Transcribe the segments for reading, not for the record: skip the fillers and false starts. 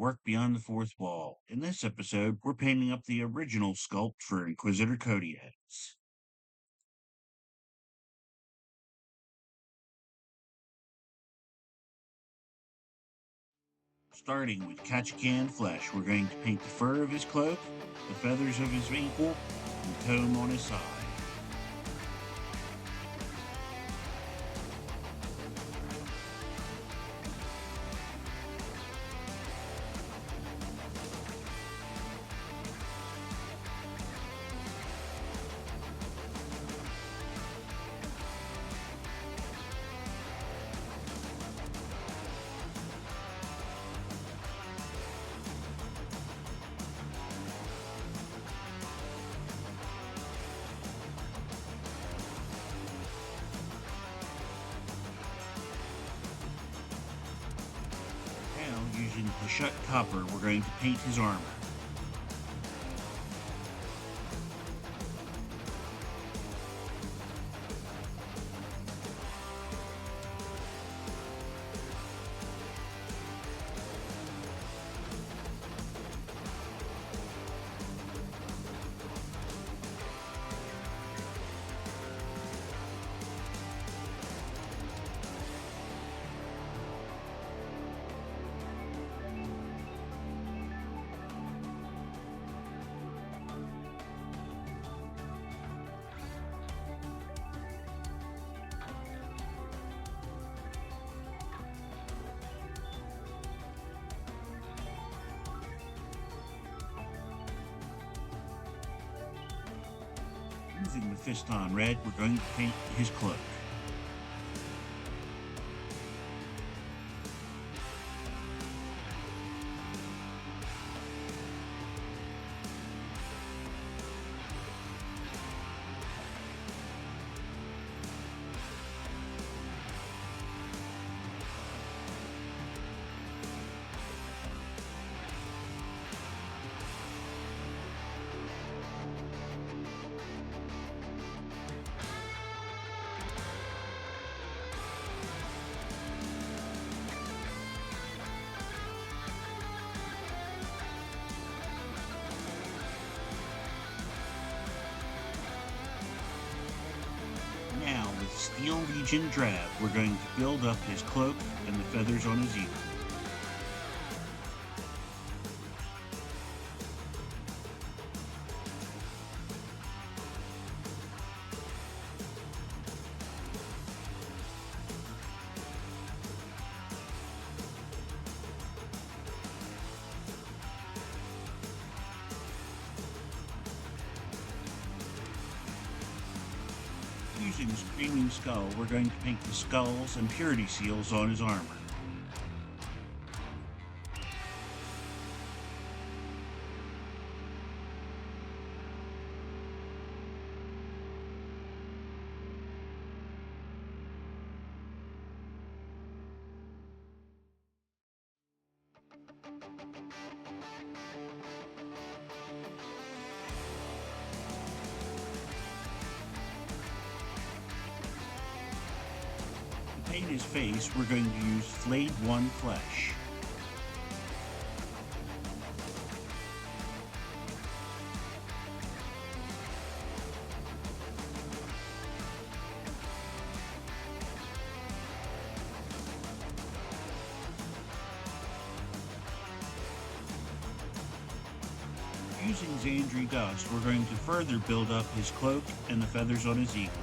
Work Beyond the Fourth Wall. In this episode, we're painting up the original sculpt for Inquisitor Coteaz. Starting with Ketchikan flesh, we're going to paint the fur of his cloak, the feathers of his ankle, and the comb on his side. Now, using Pashut copper, we're going to paint his armor. Using the Fiston red, we're going to paint his cloak. Now, with Steel Legion drab, we're going to build up his cloak and the feathers on his eagle. Using the Screaming Skull, we're going to paint the skulls and purity seals on his armor. To paint his face, we're going to use Flayed One flesh. Using Xandri dust, we're going to further build up his cloak and the feathers on his eagle.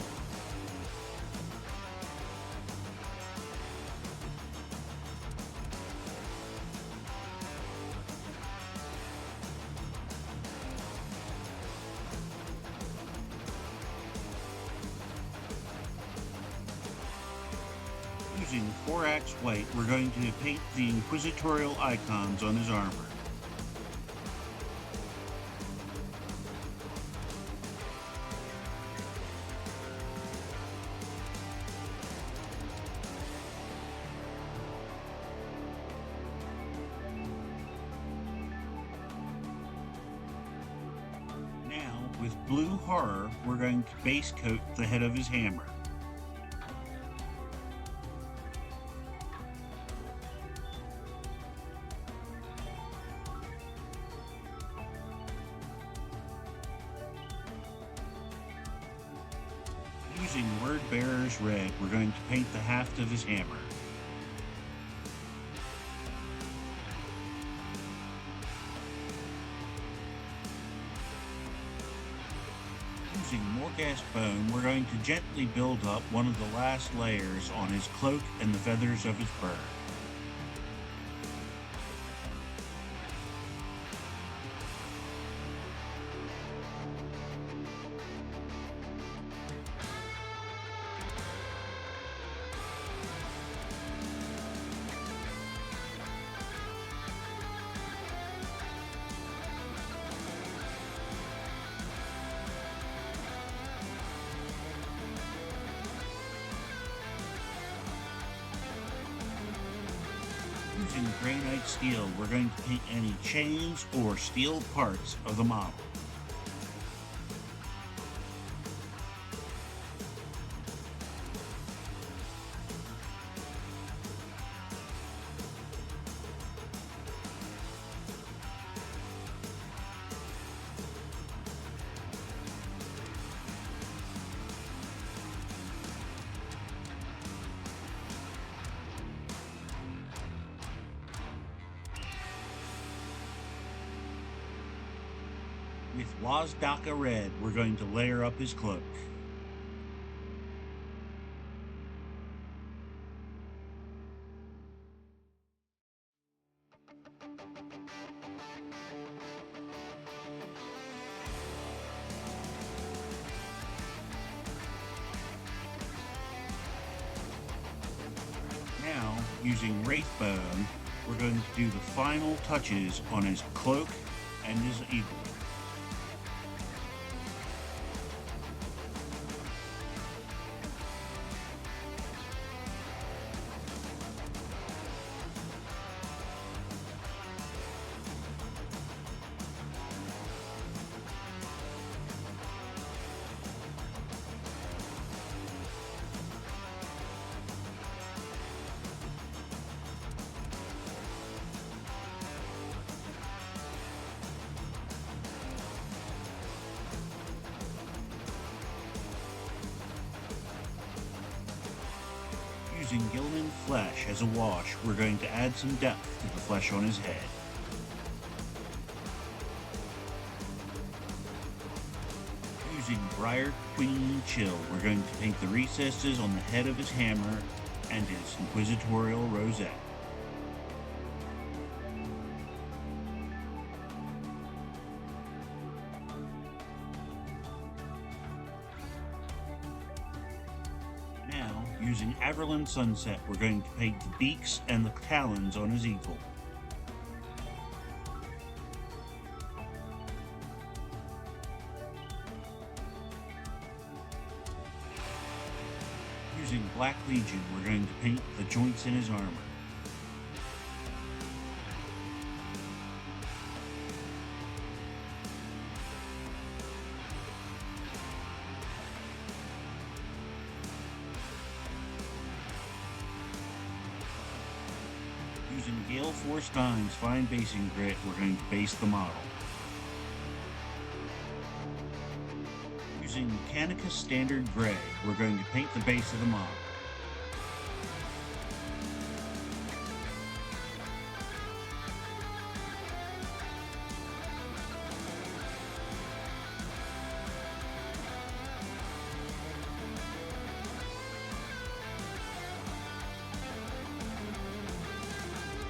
Using 4-Axe white, we're going to paint the inquisitorial icons on his armor. Now, with blue horror, we're going to base coat the head of his hammer. Using Word Bearer's Red, we're going to paint the haft of his hammer. Using Morghast Bone, we're going to gently build up one of the last layers on his cloak and the feathers of his bird. Using granite steel, we're going to paint any chains or steel parts of the model. With Wazdaka Red, we're going to layer up his cloak. Now, using Wraithbone, we're going to do the final touches on his cloak and his eagle. Using Gilman Flesh as a wash, we're going to add some depth to the flesh on his head. Using Briar Queen Chill, we're going to paint the recesses on the head of his hammer and his inquisitorial rosette. Now, using Averland Sunset, we're going to paint the beaks and the talons on his eagle. Using Black Legion, we're going to paint the joints in his armor. Using Gale Force 9's fine basing grit, we're going to base the model. Using Mechanicus Standard Gray, we're going to paint the base of the model.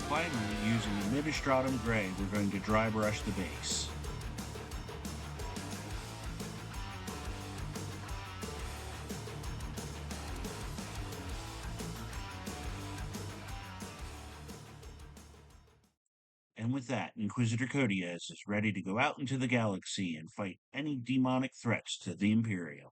Finally, using Middestratum Gray, we're going to dry brush the base. And with that, Inquisitor Coteaz is ready to go out into the galaxy and fight any demonic threats to the Imperium.